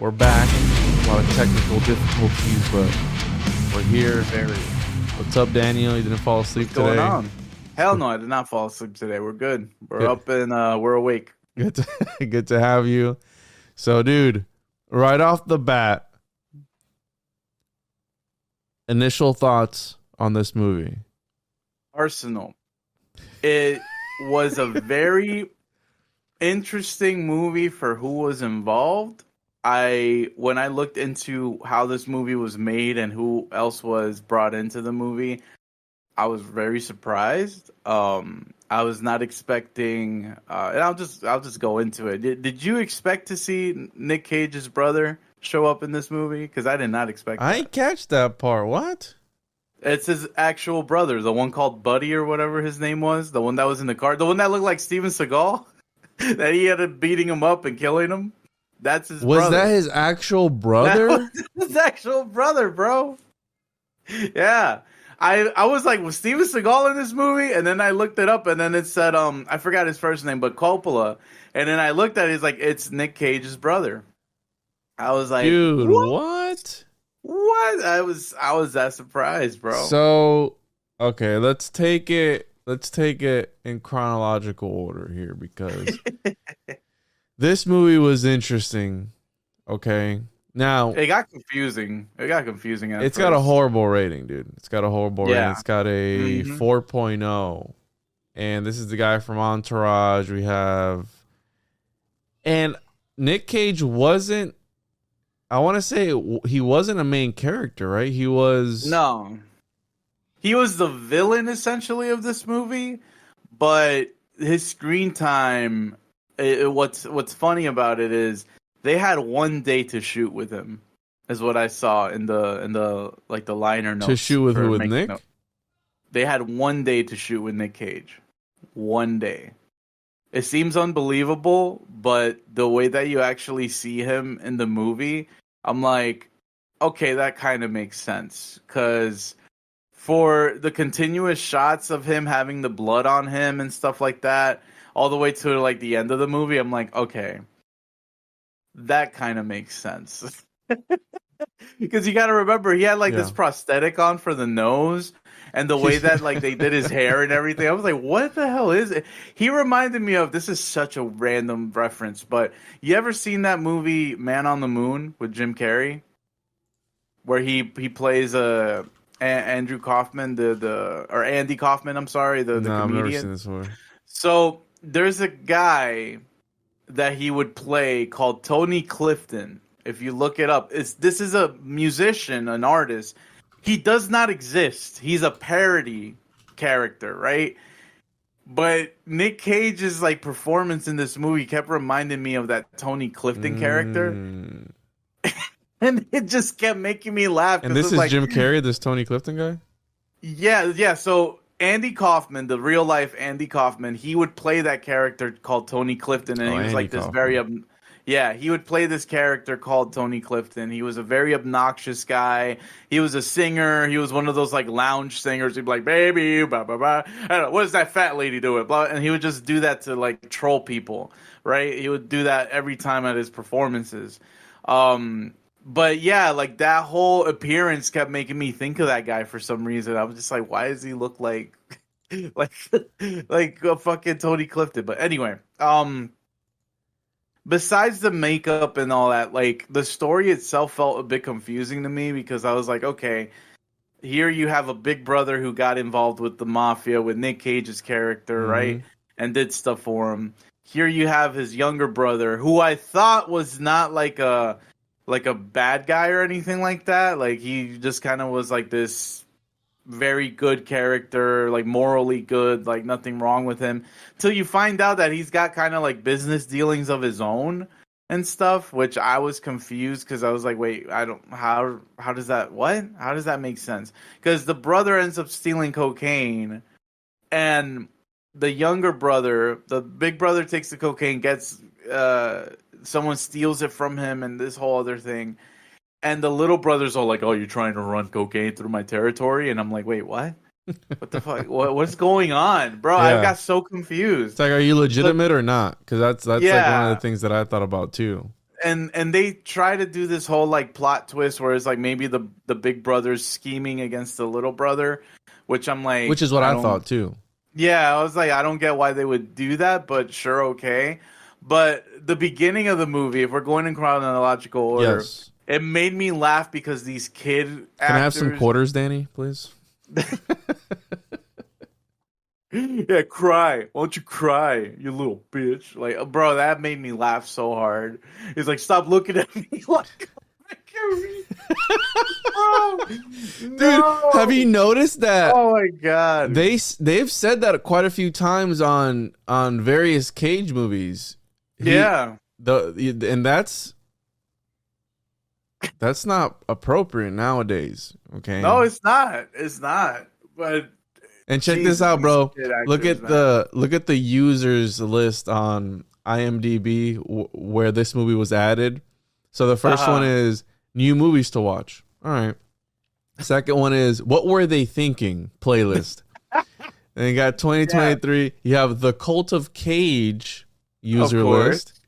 We're back. A lot of technical difficulties, but we're here. What's up, Daniel? You didn't fall asleep What's today? going on? Hell no, I did not fall asleep today. We're good. We're Good. up and we're awake. Good to have you. So, dude, right off the bat, initial thoughts on this movie. Arsenal. It was a very interesting movie for who was involved. When I looked into how this movie was made and who else was brought into the movie, I was very surprised. I was not expecting, and I'll just go into it. Did you expect to see Nick Cage's brother show up in this movie? Because I did not expect that. I didn't catch that part. What? It's his actual brother, the one called Buddy or whatever his name was, the one that was in the car, the one that looked like Steven Seagal, that he ended up beating him up and killing him. That's his brother. Was that his actual brother? That was his actual brother, bro. Yeah. I was like, was Steven Seagal in this movie? And then I looked it up, and then it said, I forgot his first name, but Coppola. And then I looked at it, it's like, it's Nick Cage's brother. I was like, dude, what? What? I was that surprised, bro. So, okay, let's take it in chronological order here, because this movie was interesting. Okay. Now it got confusing. It's got a horrible rating, dude. It's got a horrible rating. It's got a 4.0. And this is the guy from Entourage. We have, and Nick Cage wasn't, I want to say he wasn't a main character, right? He was the villain essentially of this movie, but his screen time. What's funny about it is they had one day to shoot with him, is what I saw in the like the liner notes. To shoot with who? With Nick? Note. They had 1 day to shoot with Nick Cage. 1 day. It seems unbelievable, but the way that you actually see him in the movie, I'm like, okay, that kind of makes sense. Because for the continuous shots of him having the blood on him and stuff like that, all the way to like the end of the movie, I'm like, okay, that kind of makes sense. Because you got to remember, he had like this prosthetic on for the nose, and the way that like they did his hair and everything, I was like, what the hell is it? He reminded me of, this is such a random reference, but you ever seen that movie Man on the Moon with Jim Carrey, where he plays Andrew Kaufman, or Andy Kaufman, I'm sorry, the comedian. I've never seen this one. So there's a guy that he would play called Tony Clifton. If you look it up, this is a musician, an artist. He does not exist. He's a parody character, right? But Nick Cage's like performance in this movie kept reminding me of that Tony Clifton character. And it just kept making me laugh. And this is like, Jim Carrey, this Tony Clifton guy? Yeah. So Andy Kaufman, the real life Andy Kaufman, he would play that character called Tony Clifton, and he was Andy like this Kaufman. He would play this character called Tony Clifton. He was a very obnoxious guy. He was a singer. He was one of those like lounge singers. He'd be like, baby, blah, blah, blah. I don't know, what is that fat lady doing? Blah. And he would just do that to like troll people, right? He would do that every time at his performances. But yeah, like that whole appearance kept making me think of that guy for some reason. I was just like, why does he look like like a fucking Tony Clifton? But anyway, besides the makeup and all that, like the story itself felt a bit confusing to me, because I was like, okay, here you have a big brother who got involved with the mafia with Nick Cage's character, right? And did stuff for him. Here you have his younger brother, who I thought was not like a bad guy or anything like that. Like he just kind of was like this very good character, like morally good, like nothing wrong with him, till you find out that he's got kind of like business dealings of his own and stuff, which I was confused, because I was like, wait, how does that make sense? Because the brother ends up stealing cocaine, and the younger brother, the big brother, takes the cocaine, gets someone steals it from him, and this whole other thing. And the little brothers are like, oh, you're trying to run cocaine through my territory? And I'm like, wait, what? What the fuck? What's going on? Bro, I got so confused. It's like, are you legitimate or not? Because that's like one of the things that I thought about too. and they try to do this whole like plot twist where it's like maybe the big brother's scheming against the little brother, which I'm like, which is what I thought too. Yeah, I was like, I don't get why they would do that, but sure, okay. But the beginning of the movie, if we're going in chronological order, Yes. it made me laugh because these kid actors... Can I have some quarters, Danny, please? Yeah, cry. Why don't you cry, you little bitch? Like, bro, that made me laugh so hard. He's like, stop looking at me like I can't read. Oh, dude, no. have you noticed that? Oh my god, they've said that quite a few times on various Cage movies. Yeah, and that's not appropriate nowadays. Okay, no, it's not. It's not. But and check this out, bro. Look at the users list on IMDb where this movie was added. So the first one is new movies to watch. All right. Second one is what were they thinking playlist. And you got 2023. Yeah. You have the Cult of Cage user list.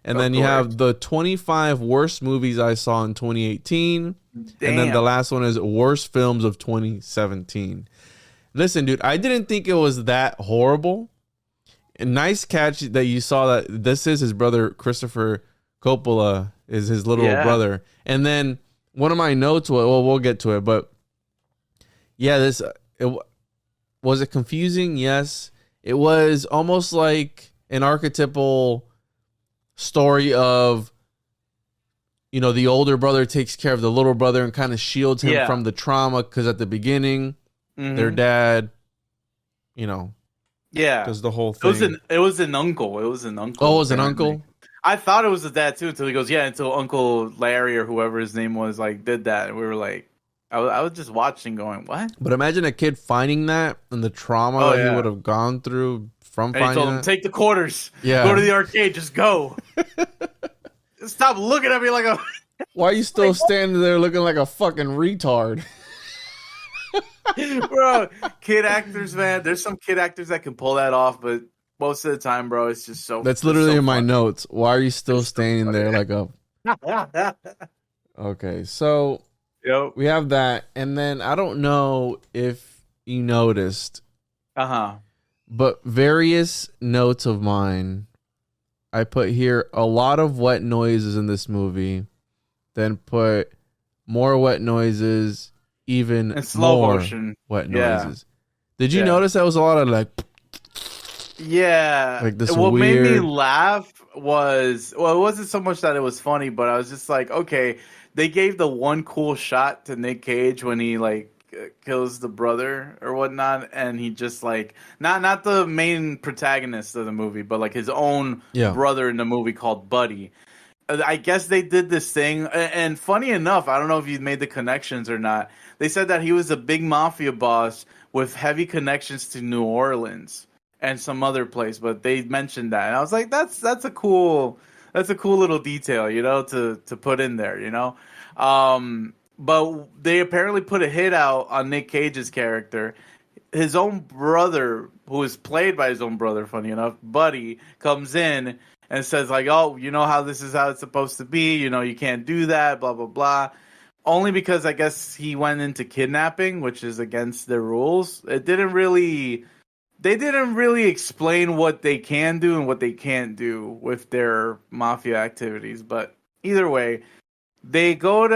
And then you have the 25 worst movies I saw in 2018. Damn. And then the last one is worst films of 2017. Listen, dude, I didn't think it was that horrible. A nice catch that you saw that this is his brother Christopher Coppola is his little brother. And then one of my notes, well, we'll get to it, but yeah, was it confusing? Yes. It was almost like an archetypal story of, the older brother takes care of the little brother and kind of shields him from the trauma because at the beginning, their dad, does the whole thing. It was an uncle. It was an uncle. Oh, it was an uncle? I thought it was the dad too until he goes, until Uncle Larry or whoever his name was like did that. And we were like, I was just watching going, what? But imagine a kid finding that and the trauma that he would have gone through from finding that. And he told him, take the quarters. Yeah. Go to the arcade. Just go. Stop looking at me like a... Why are you still standing there looking like a fucking retard? Bro, kid actors, man. There's some kid actors that can pull that off, but most of the time, bro, it's just so... That's literally in my notes. Why are you still standing there like a... Okay, so... Yep. We have that, and then I don't know if you noticed, but various notes of mine, I put here a lot of wet noises in this movie, then put more wet noises, even in slow more motion wet noises. Did you notice that was a lot of like? Yeah, like this. What weird... made me laugh was, well, it wasn't so much that it was funny, but I was just like, okay. They gave the one cool shot to Nick Cage when he like kills the brother or whatnot, and he just like not the main protagonist of the movie, but like his own brother in the movie called Buddy. I guess they did this thing, and funny enough, I don't know if you made the connections or not. They said that he was a big mafia boss with heavy connections to New Orleans and some other place, but they mentioned that, and I was like, that's a cool little detail, to put in there, But they apparently put a hit out on Nick Cage's character. His own brother, who is played by his own brother, funny enough, Buddy, comes in and says like, oh, you know how this is how it's supposed to be. You can't do that, blah, blah, blah. Only because I guess he went into kidnapping, which is against their rules. They didn't really explain what they can do and what they can't do with their mafia activities. But either way, they go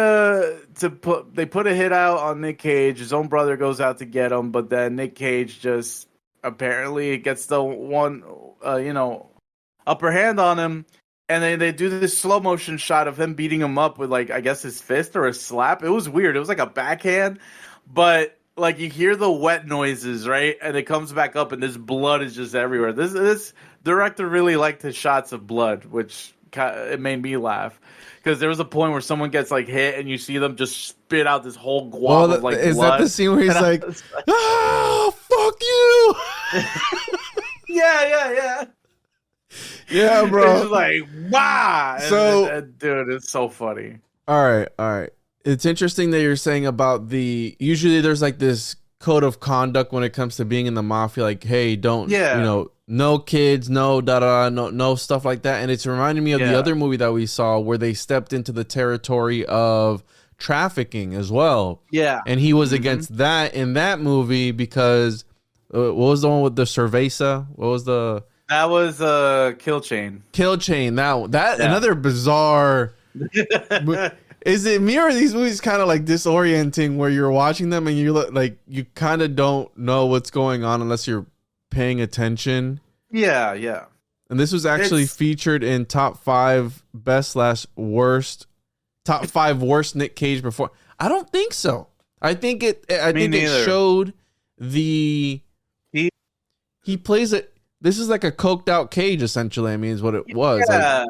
they put a hit out on Nick Cage. His own brother goes out to get him, but then Nick Cage just apparently gets the one, upper hand on him. And then they do this slow motion shot of him beating him up with like, I guess his fist or a slap. It was weird. It was like a backhand, but like you hear the wet noises, right? And it comes back up and this blood is just everywhere. This director really liked his shots of blood, which it made me laugh. Because there was a point where someone gets like hit and you see them just spit out this whole glob of like is blood. That the scene where he's like, "Ah, fuck you"? Yeah. Yeah, bro. It's like, wow. So, dude, it's so funny. All right. It's interesting that you're saying about usually there's like this code of conduct when it comes to being in the mafia. Like, hey, don't, no kids, no da da, no stuff like that. And it's reminding me of the other movie that we saw where they stepped into the territory of trafficking as well. Yeah. And he was against that in that movie because what was the one with the cerveza? What was the That was Kill Chain. Kill Chain. That another bizarre. Is it me or are these movies kind of like disorienting where you're watching them and you look like you kind of don't know what's going on unless you're paying attention? Yeah, yeah. And this was actually featured in top 5 best/worst, top 5 worst Nick Cage before. I don't think so. I think it showed the he plays it. This is like a coked out Cage essentially. I mean, is what it was. Yeah.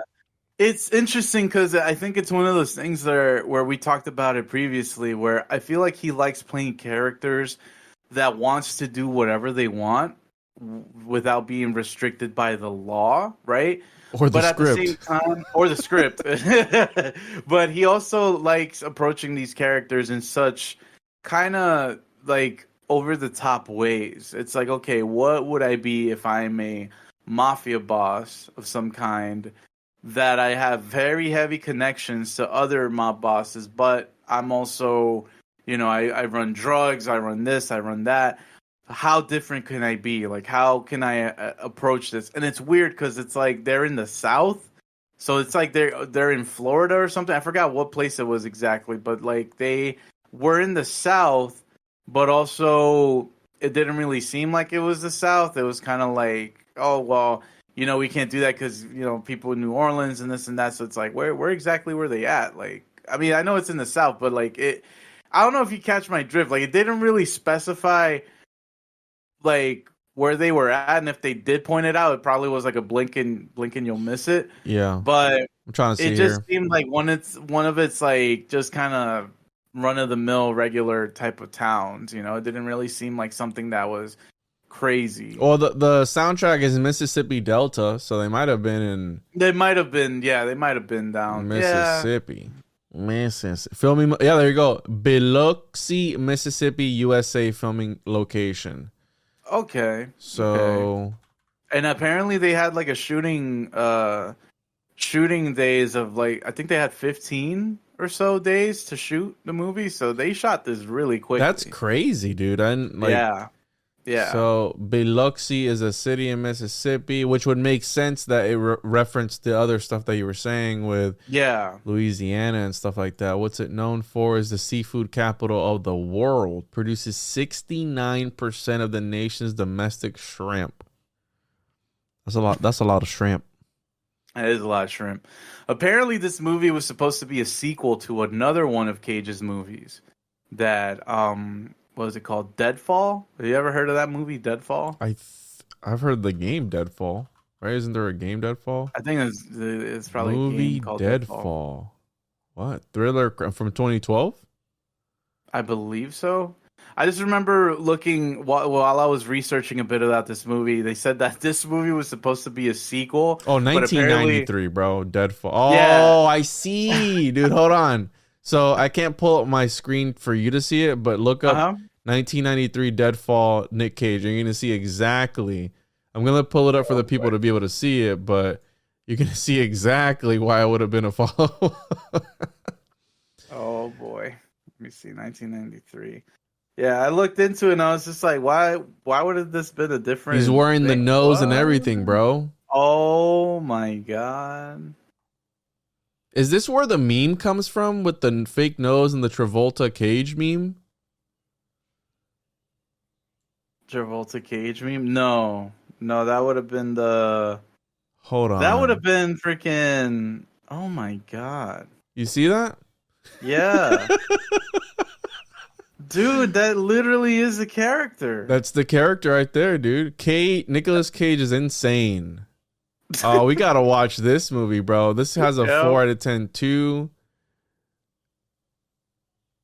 It's interesting because I think it's one of those things where we talked about it previously, where I feel like he likes playing characters that wants to do whatever they want without being restricted by the law, right? Or the script. At the same time, or the script. But he also likes approaching these characters in such kind of like over the top ways. It's like, okay, what would I be if I'm a mafia boss of some kind? That I have very heavy connections to other mob bosses, but I'm also, I run drugs, I run this, I run that. How different can I be? Like, how can I approach this? And it's weird because it's like they're in the South, so it's like they're in Florida or something. I forgot what place it was exactly, but like they were in the South, but also it didn't really seem like it was the South. It was kind of like, oh well. We can't do that because, people in New Orleans and this and that. So it's like, where exactly were they at? Like, I mean, I know it's in the South, but like I don't know if you catch my drift. Like, it didn't really specify like where they were at. And if they did point it out, it probably was like a blink and you'll miss it. Yeah. But I'm trying to see it just seemed like one of its like just kind of run of the mill regular type of towns. It didn't really seem like something that was crazy. Well, the soundtrack is Mississippi Delta, so they might have been in. They might have been down Mississippi. Mississippi filming. Yeah, there you go. Biloxi, Mississippi, USA filming location. Okay. So, and apparently they had like a shooting days of like I think they had 15 or so days to shoot the movie, so they shot this really quickly. That's crazy, dude. Yeah. So Biloxi is a city in Mississippi, which would make sense that it referenced the other stuff that you were saying with Louisiana and stuff like that. What's it known for is the seafood capital of the world. Produces 69% of the nation's domestic shrimp. That's a lot. That's a lot of shrimp. That is a lot of shrimp. Apparently, this movie was supposed to be a sequel to another one of Cage's movies that what was it called? Deadfall? Have you ever heard of that movie, Deadfall? I've heard the game Deadfall. Right? Isn't there a game Deadfall? I think it's probably movie a game called Deadfall. What? Thriller from 2012? I believe so. I just remember looking while I was researching a bit about this movie. They said that this movie was supposed to be a sequel. Oh, 1993, bro. Deadfall. Oh, yeah. I see. Dude, hold on. So I can't pull up my screen for you to see it, but look up 1993 Deadfall Nick Cage. You're going to see exactly. I'm going to pull it up for the people to be able to see it, but you're going to see exactly why it would have been a follow. Oh, boy. Let me see. 1993. Yeah, I looked into it and I was just like, why would have this been a different He's wearing the nose and everything, bro. Oh, my God. Is this where the meme comes from with the fake nose and the Travolta Cage meme? Travolta Cage meme? No, that would have been the. Hold on. That would have been freaking. Oh my God. You see that? Yeah. Dude, that literally is the character. That's the character right there, dude. Nicolas Cage is insane. Oh, we gotta watch this movie, bro. This has a 4 out of 10 too.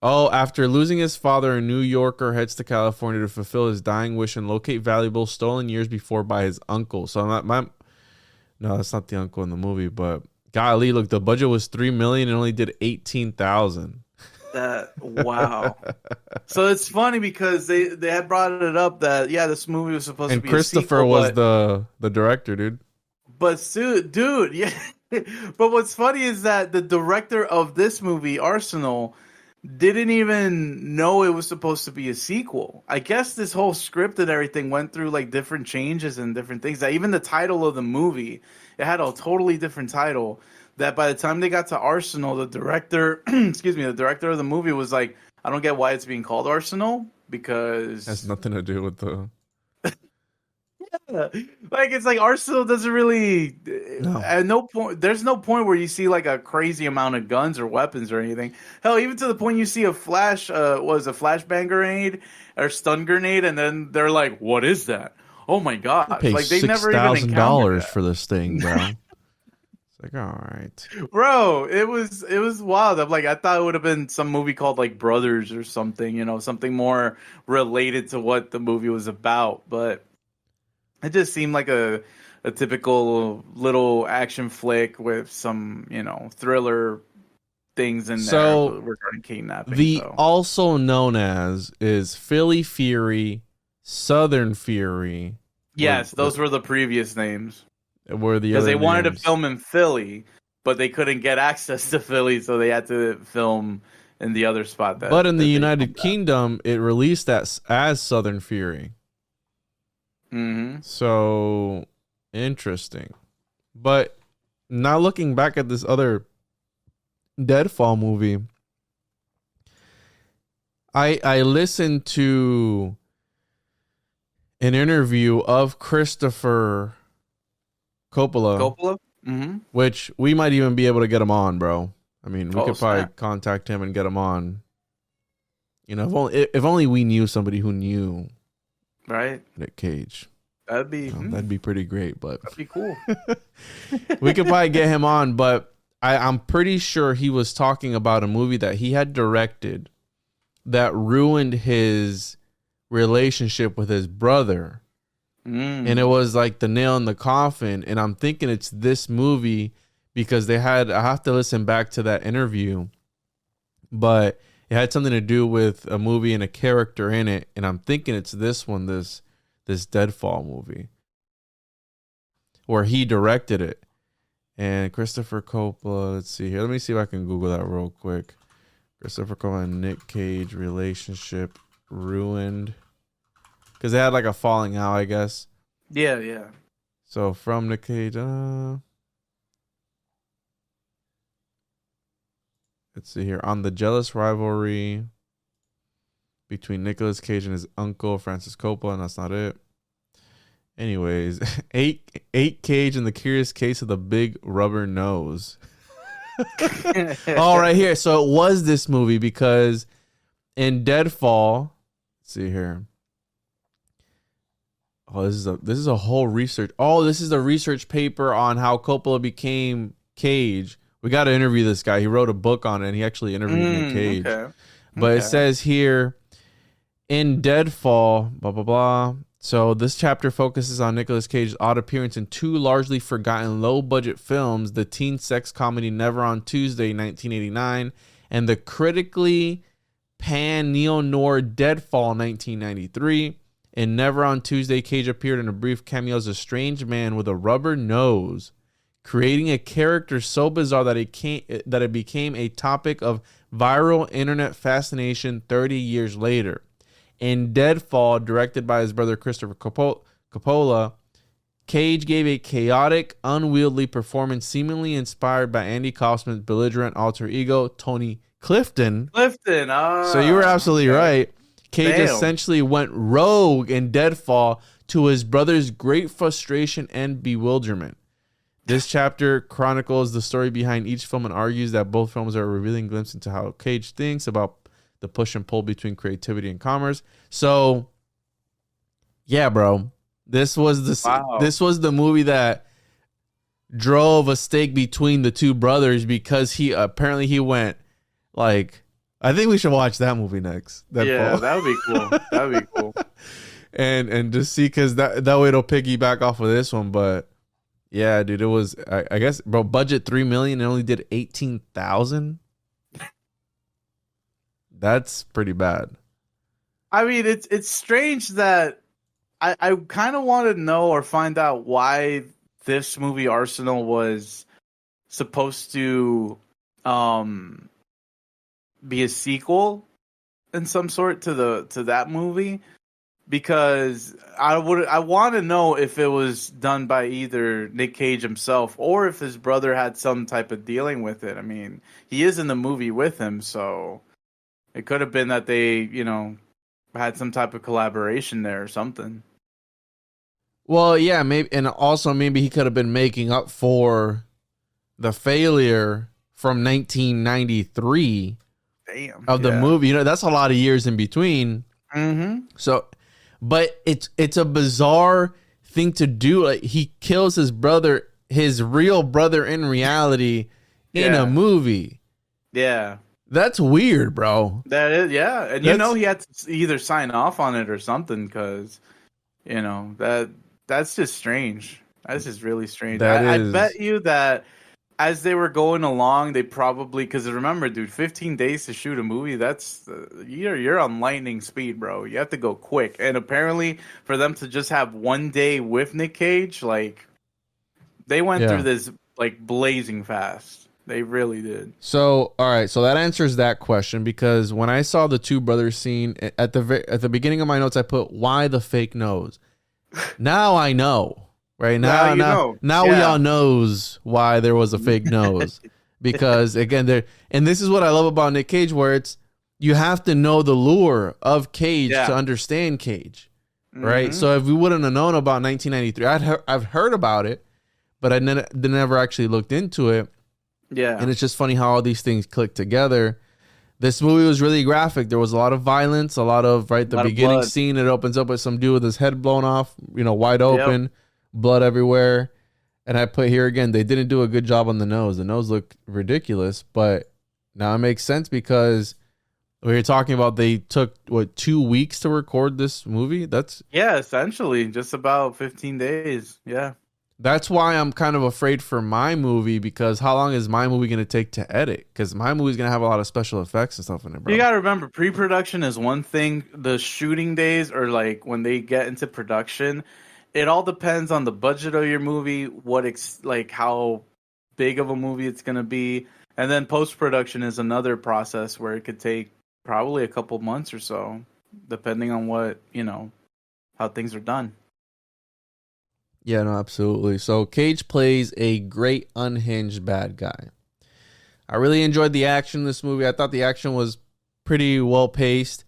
Oh, after losing his father, a New Yorker heads to California to fulfill his dying wish and locate valuables stolen years before by his uncle. So no, that's not the uncle in the movie. But golly, look, the budget was $3 million and only did 18,000. Wow. So it's funny because they had brought it up that this movie was supposed to And be Christopher a sequel, was the director, dude. but dude, yeah. But what's funny is that the director of this movie, Arsenal, didn't even know it was supposed to be a sequel. I guess this whole script and everything went through like different changes and different things. That even the title of the movie, it had a totally different title. That by the time they got to Arsenal, the director, the director of the movie was like, I don't get why it's being called Arsenal because It has nothing to do with the. Like it's like Arsenal doesn't really at no point there's no point where you see like a crazy amount of guns or weapons or anything. Hell, even to the point you see a flashbang grenade or stun grenade, and then they're like, what is that? Oh my god. Pay Like they never even encountered $6,000 that. for this thing, bro. It's like, all right. Bro, it was wild. I'm like, I thought it would have been some movie called like Brothers or something, something more related to what the movie was about, but it just seemed like a typical little action flick with some, thriller things in So, there regarding kidnapping. The also known as is Philly Fury, Southern Fury. Yes, those were the previous names. Were the because other they wanted names. to film in Philly, but they couldn't get access to Philly, so they had to film in the other spot. But in the United Kingdom, it released as Southern Fury. Mm-hmm. So interesting. But now looking back at this other Deadfall movie, I listened to an interview of Christopher Coppola, mm-hmm. which we might even be able to get him on, bro. I mean, we could probably contact him and get him on. If only we knew somebody who knew, right? Nick Cage. That'd be pretty great, but that'd be cool. We could probably get him on, but I'm pretty sure he was talking about a movie that he had directed that ruined his relationship with his brother. And it was like the nail in the coffin. And I'm thinking it's this movie because I have to listen back to that interview, but it had something to do with a movie and a character in it. And I'm thinking it's this one, this Deadfall movie where he directed it. And Christopher Coppola, let's see here. Let me see if I can Google that real quick. Christopher Coppola and Nick Cage relationship ruined. Because they had like a falling out, I guess. Yeah. So from Nick Cage, let's see here. On the jealous rivalry between Nicolas Cage and his uncle, Francis Coppola, and that's not it. Anyways, eight Cage in the curious case of the big rubber nose. All right, here. So it was this movie because in Deadfall, let's see here. Oh, this is a whole research. Oh, this is a research paper on how Coppola became Cage. We got to interview this guy. He wrote a book on it, and he actually interviewed Nick Cage. Okay. But it says here, in Deadfall, blah, blah, blah. So this chapter focuses on Nicolas Cage's odd appearance in two largely forgotten low-budget films, the teen sex comedy Never on Tuesday, 1989, and the critically panned neo-noir Deadfall, 1993. In Never on Tuesday, Cage appeared in a brief cameo as a strange man with a rubber nose, creating a character so bizarre that it became a topic of viral internet fascination 30 years later. In Deadfall, directed by his brother Christopher Coppola, Cage gave a chaotic, unwieldy performance seemingly inspired by Andy Kaufman's belligerent alter ego, Tony Clifton. So you were absolutely right. Cage essentially went rogue in Deadfall to his brother's great frustration and bewilderment. This chapter chronicles the story behind each film and argues that both films are a revealing glimpse into how Cage thinks about the push and pull between creativity and commerce. So, yeah, bro, this was the movie that drove a stake between the two brothers because he went like, I think we should watch that movie next. Yeah, that would be cool. That would be cool. And just see, because that way it'll piggyback off of this one. But yeah, dude, it was, I guess, bro, budget $3 million and only did 18,000. That's pretty bad. I mean, it's strange that I kind of want to know or find out why this movie Arsenal was supposed to be a sequel in some sort to that movie, because I want to know if it was done by either Nick Cage himself or if his brother had some type of dealing with it. I mean, he is in the movie with him, so it could have been that they, had some type of collaboration there or something. Well, yeah, maybe, and also maybe he could have been making up for the failure from 1993 of the movie. That's a lot of years in between. Mm-hmm. So, but it's a bizarre thing to do. Like, he kills his brother, his real brother in reality, in a movie. Yeah. That's weird, bro. That is, yeah. And he had to either sign off on it or something, because, that's just strange. That's just really strange. I bet you that as they were going along, they probably, because remember, dude, 15 days to shoot a movie, that's, you're on lightning speed, bro. You have to go quick. And apparently, for them to just have one day with Nick Cage, like, they went through this, like, blazing fast. They really did. So, all right. So that answers that question, because when I saw the two brothers scene at the beginning of my notes, I put, why the fake nose? Now I know, right? Now we all knows why there was a fake nose, because again, and this is what I love about Nick Cage, where it's, you have to know the lure of Cage to understand Cage, right? Mm-hmm. So if we wouldn't have known about 1993, I've heard about it, but I never actually looked into it. Yeah. And it's just funny how all these things click together. This movie was really graphic. There was a lot of violence, a lot of, the beginning scene, it opens up with some dude with his head blown off, wide open, blood everywhere. And I put here again, they didn't do a good job on the nose. The nose looked ridiculous, but now it makes sense, because we were talking about they took, 2 weeks to record this movie? Essentially, just about 15 days. Yeah. That's why I'm kind of afraid for my movie, because how long is my movie going to take to edit? Because my movie's going to have a lot of special effects and stuff in it, bro. You got to remember, pre-production is one thing. The shooting days, or like when they get into production, it all depends on the budget of your movie, how big of a movie it's going to be. And then post-production is another process where it could take probably a couple months or so, depending on what, how things are done. Yeah, no, absolutely. So Cage plays a great unhinged bad guy. I really enjoyed the action in this movie. I thought the action was pretty well paced.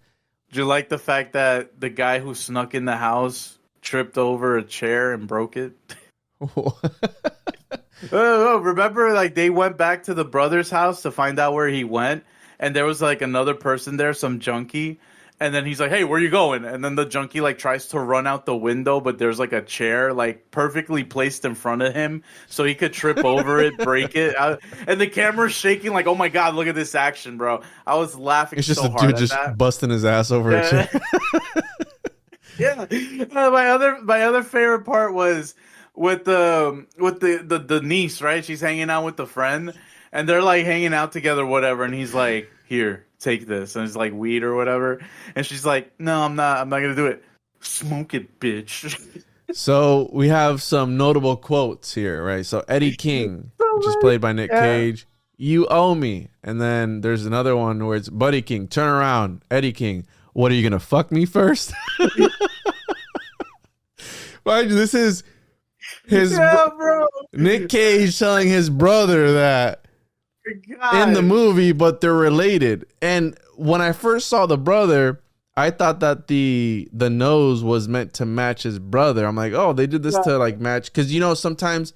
Did you like the fact that the guy who snuck in the house tripped over a chair and broke it? Remember, they went back to the brother's house to find out where he went, and there was another person there, some junkie. And then he's like, "Hey, where you going?" And then the junkie tries to run out the window, but there's a chair perfectly placed in front of him, so he could trip over it, break it. And the camera's shaking oh my god, look at this action, bro! I was laughing. It's just so a dude just busting his ass over a chair. Yeah. My other favorite part was with the niece, right? She's hanging out with the friend, and they're hanging out together, whatever. And he's like, "Here, take this," and it's weed or whatever, and she's like, "No, I'm not gonna do it." Smoke it, bitch. So we have some notable quotes here, right? So Eddie King, which is played by Nick Cage, "You owe me." And then there's another one where it's Buddy King, "Turn around." Eddie King, "What, are you gonna fuck me first?" Mind you, this is his bro. Nick Cage telling his brother that in the movie, but they're related. And when I first saw the brother, I thought that the nose was meant to match his brother. I'm like, oh, they did this to match, because sometimes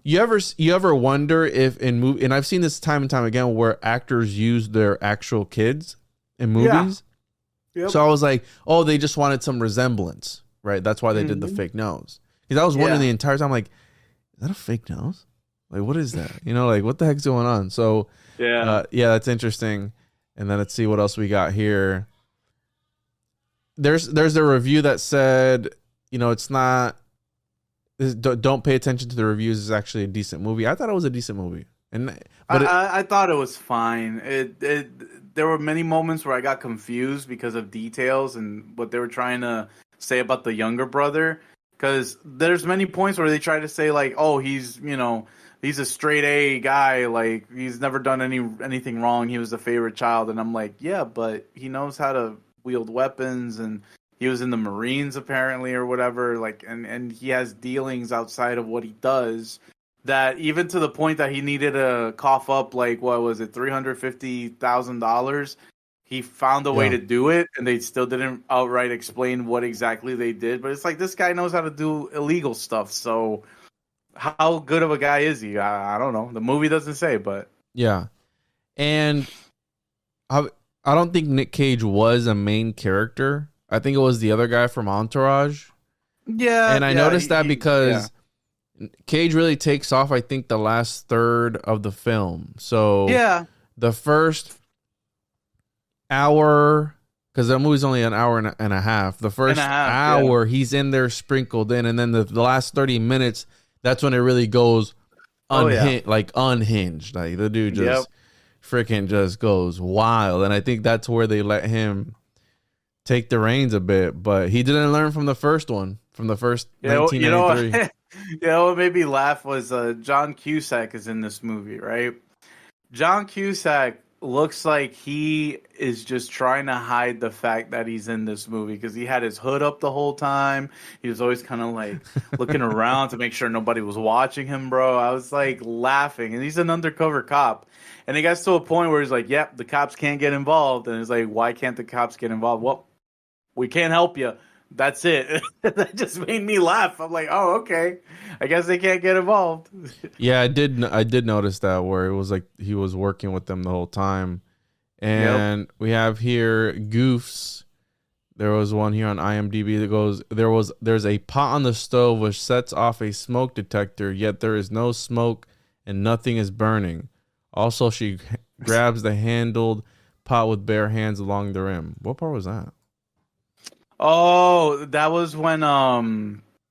you ever wonder if in movie, and I've seen this time and time again, where actors use their actual kids in movies. Yeah. Yep. So I was like, oh, they just wanted some resemblance, right? That's why they did the fake nose. Because I was wondering the entire time, like, is that a fake nose? What is that? What the heck's going on? So, that's interesting. And then let's see what else we got here. There's a review that said, it's not, don't pay attention to the reviews. It's actually a decent movie. I thought it was a decent movie. But I thought it was fine. there were many moments where I got confused because of details and what they were trying to say about the younger brother. Because there's many points where they try to say like, oh, he's he's a straight A guy, like he's never done anything wrong. He was a favorite child, and I'm like, yeah, but he knows how to wield weapons, and he was in the Marines apparently or whatever. Like, and he has dealings outside of what he does. That even to the point that he needed to cough up like what was it, $350,000. He found a way to do it, and they still didn't outright explain what exactly they did. But it's like this guy knows how to do illegal stuff. So how good of a guy is he? I don't know. The movie doesn't say, but yeah. And I don't think Nick Cage was a main character. I think it was the other guy from Entourage. Yeah, and I noticed that because Cage really takes off, I think, the last third of the film. So the first hour, because the movie's only an hour and a half. The first hour, he's in there sprinkled in, and then the last 30 minutes, that's when it really goes unhinged. Like the dude just freaking just goes wild. And I think that's where they let him take the reins a bit, but he didn't learn from the first one, from the first 1993. What made me laugh was John Cusack is in this movie, right? John Cusack looks like he is just trying to hide the fact that he's in this movie because he had his hood up the whole time. He was always kind of like looking around to make sure nobody was watching him, bro. I was like laughing, and he's an undercover cop. And it gets to a point where he's like, yep, the cops can't get involved. And it's like, why can't the cops get involved? Well, we can't help you. That's it. That just made me laugh. I'm like, oh, okay. I guess they can't get involved. Yeah, I did notice that, where it was like he was working with them the whole time. And we have here goofs. There was one here on IMDb that goes, there's a pot on the stove which sets off a smoke detector, yet there is no smoke and nothing is burning. Also, she grabs the handled pot with bare hands along the rim. What part was that? Oh, that was when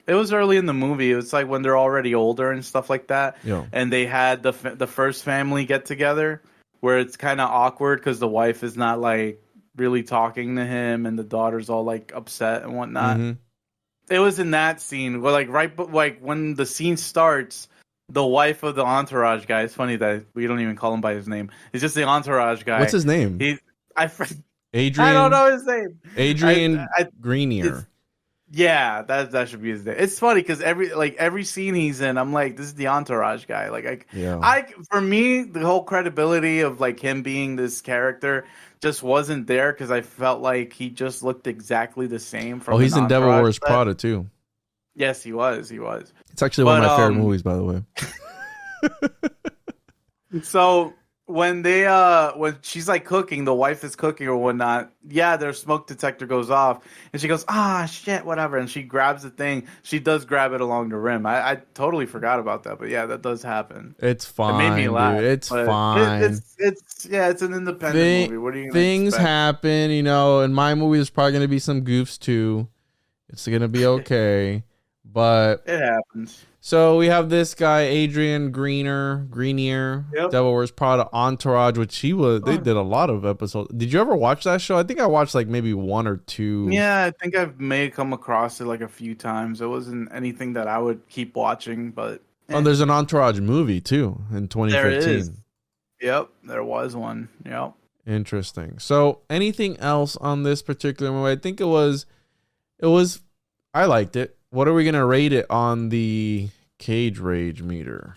it was early in the movie. It was like when they're already older and stuff like that. Yeah. And they had the first family get together where it's kind of awkward because the wife is not like really talking to him and the daughter's all like upset and whatnot. Mm-hmm. It was in that scene where like when the scene starts, the wife of the Entourage guy. It's funny that we don't even call him by his name. It's just the Entourage guy. What's his name? Adrian. I don't know his name. Adrian Grenier. Yeah, that should be his name. It's funny because every scene he's in, I'm like, this is the Entourage guy. Like, for me, the whole credibility of like him being this character just wasn't there because I felt like he just looked exactly the same. From he's in Devil Wears Prada too. Yes, he was. It's actually one of my favorite movies, by the way. So when when she's like cooking, the wife is cooking or whatnot, their smoke detector goes off and she goes, shit, whatever, and she grabs the thing. She does grab it along the rim. I totally forgot about that, but that does happen. It's fine. It made me laugh. Dude. It's fine. It's an independent movie. What are you gonna things expect? happen, in my movie there's probably gonna be some goofs too. It's gonna be okay. But it happens. So we have this guy, Adrian Grenier, Devil Wears Prada, Entourage, which they did a lot of episodes. Did you ever watch that show? I think I watched like maybe one or two. Yeah, I think I may come across it like a few times. It wasn't anything that I would keep watching, but there's an Entourage movie too in 2015. There is. Yep, there was one. Yep. Interesting. So anything else on this particular movie? I think it was I liked it. What are we gonna rate it on the Cage Rage meter?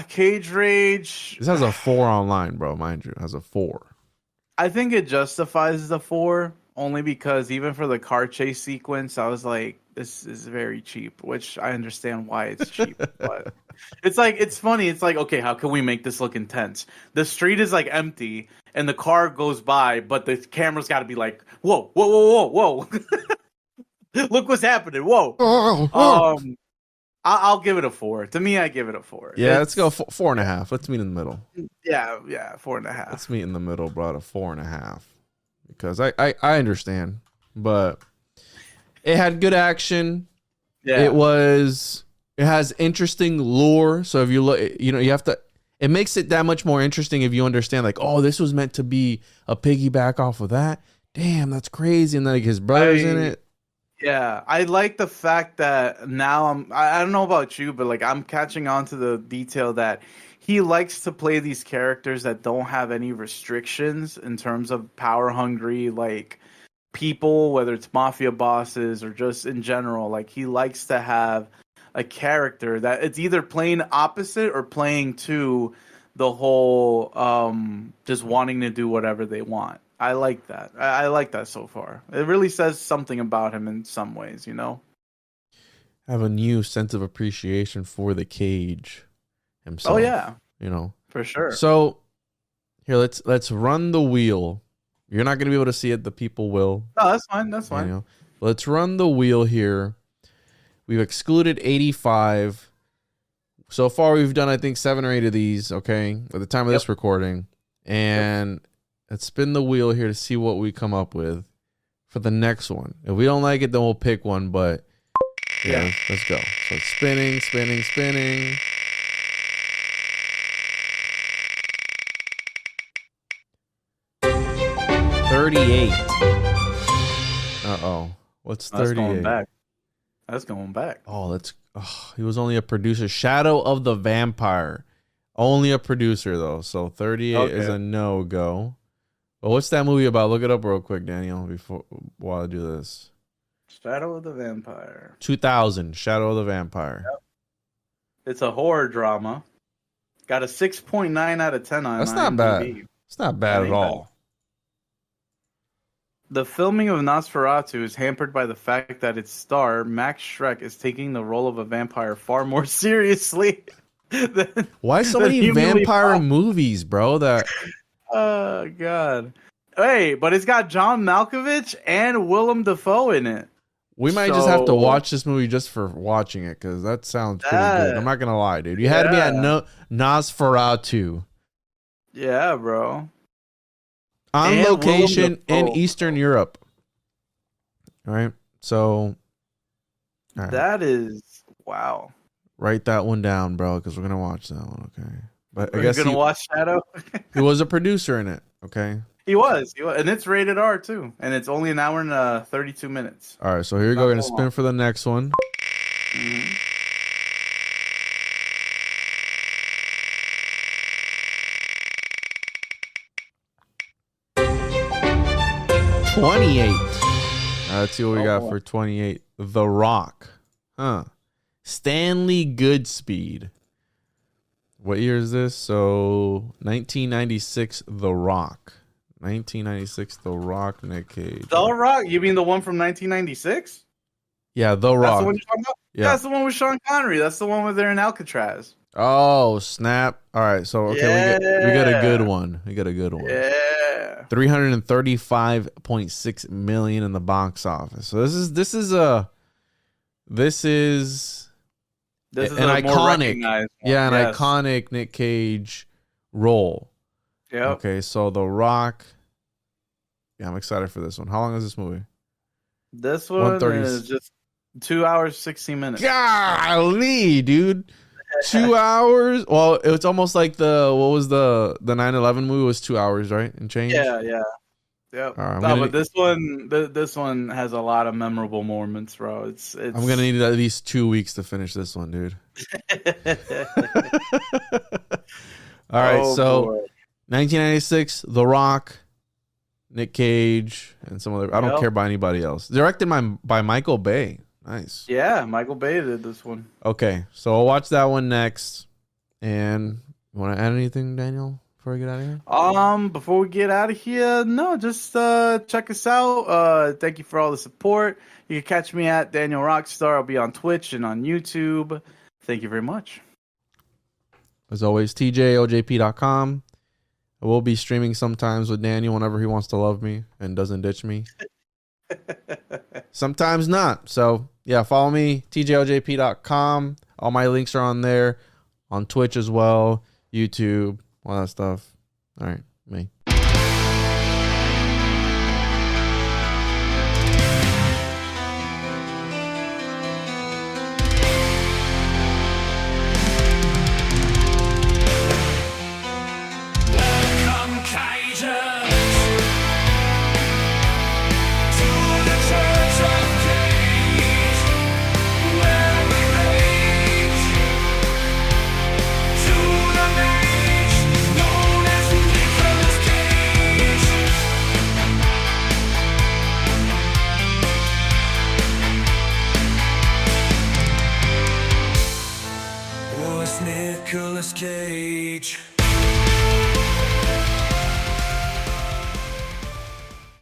Cage Rage. This has a 4 online, bro. Mind you, it has a 4. I think it justifies the 4 only because even for the car chase sequence, I was like, this is very cheap, which I understand why it's cheap, but it's funny. It's like, okay, how can we make this look intense? The street is like empty and the car goes by, but the camera's got to be like, whoa, whoa, whoa, whoa, whoa. Look what's happening. Whoa. I'll give it a 4. To me, I give it a 4. Yeah, let's go 4.5. Let's meet in the middle. Yeah, 4.5. Let's meet in the middle, bro. A 4.5. Because I understand, but it had good action. Yeah. It has interesting lore. So if you look, you have to. it makes it that much more interesting if you understand, like, oh, this was meant to be a piggyback off of that. Damn, that's crazy. And then like his brother's in it. Yeah, I like the fact that now I don't know about you, but like I'm catching on to the detail that he likes to play these characters that don't have any restrictions in terms of power hungry, like people, whether it's mafia bosses or just in general. Like he likes to have a character that it's either playing opposite or playing to the whole just wanting to do whatever they want. I like that. I like that so far. It really says something about him in some ways, you know? I have a new sense of appreciation for the Cage himself. Oh yeah. You know. For sure. So here let's run the wheel. You're not gonna be able to see it, the people will. No, that's fine. That's fine. You know? Let's run the wheel here. We've excluded 85. So far we've done I think 7 or 8 of these, okay, at the time of this recording. And let's spin the wheel here to see what we come up with for the next one. If we don't like it, then we'll pick one. But yeah, let's go. So it's spinning, spinning, spinning. $38. Uh-oh. What's 38? That's going back. That's going back. Oh, he was only a producer. Shadow of the Vampire. Only a producer, though. So 38 is a no-go. Well, what's that movie about? Look it up real quick, Daniel, while I do this. Shadow of the Vampire. 2000, Shadow of the Vampire. Yep. It's a horror drama. Got a 6.9 out of 10 on That's not bad. It's not bad at all. The filming of Nosferatu is hampered by the fact that its star, Max Schreck, is taking the role of a vampire far more seriously. Why so many vampire movies, bro? Oh, God. Hey, but it's got John Malkovich and Willem Dafoe in it. We might just have to watch this movie just for watching it, because that sounds pretty good. I'm not going to lie, dude. You had me at Nosferatu. Yeah, bro. On location in Eastern Europe. All right. So. All right. That is, wow. Write that one down, bro, because we're going to watch that one, okay? But I guess you're going to watch Shadow? He was a producer in it, okay? He was. And it's rated R, too. And it's only an hour and 32 minutes. All right, so here you go. We're going to spin for the next one. Mm-hmm. $28. Let's see what we got for 28. The Rock. Stanley Goodspeed. What year is this? So 1996, The Rock. 1996, The Rock, Nick Cage. The Rock? You mean the one from 1996? Yeah, The Rock. That's the one you're talking about? Yeah, that's the one with Sean Connery. That's the one where they're in Alcatraz. Oh, snap. All right, so we got a good one. We got a good one. Yeah. $335.6 million in the box office. So this is an iconic, iconic Nick Cage role. Yeah. Okay, so The Rock. Yeah, I'm excited for this one. How long is this movie? This one is just 2 hours, 16 minutes. Golly, dude. 2 hours. Well, it's almost like the 9/11 movie was 2 hours, right? And change. Yeah. Yep. Right, but this one has a lot of memorable moments, bro. It's I'm gonna need at least 2 weeks to finish this one, dude. All right, so boy. 1996, The Rock, Nick Cage, and some other. I don't care about anybody else. Directed by Michael Bay. Nice. Yeah, Michael Bay did this one. Okay, so I'll watch that one next. And you want to add anything, Daniel, before we get out of here? Before we get out of here, no, just check us out. Thank you for all the support. You can catch me at Daniel Rockstar. I'll be on Twitch and on YouTube. Thank you very much. As always, tjojp.com. I will be streaming sometimes with Daniel whenever he wants to love me and doesn't ditch me. Sometimes not. So yeah, follow me, tjojp.com. All my links are on there, on Twitch as well, YouTube, all that stuff. All right, me. Nicolas Cage.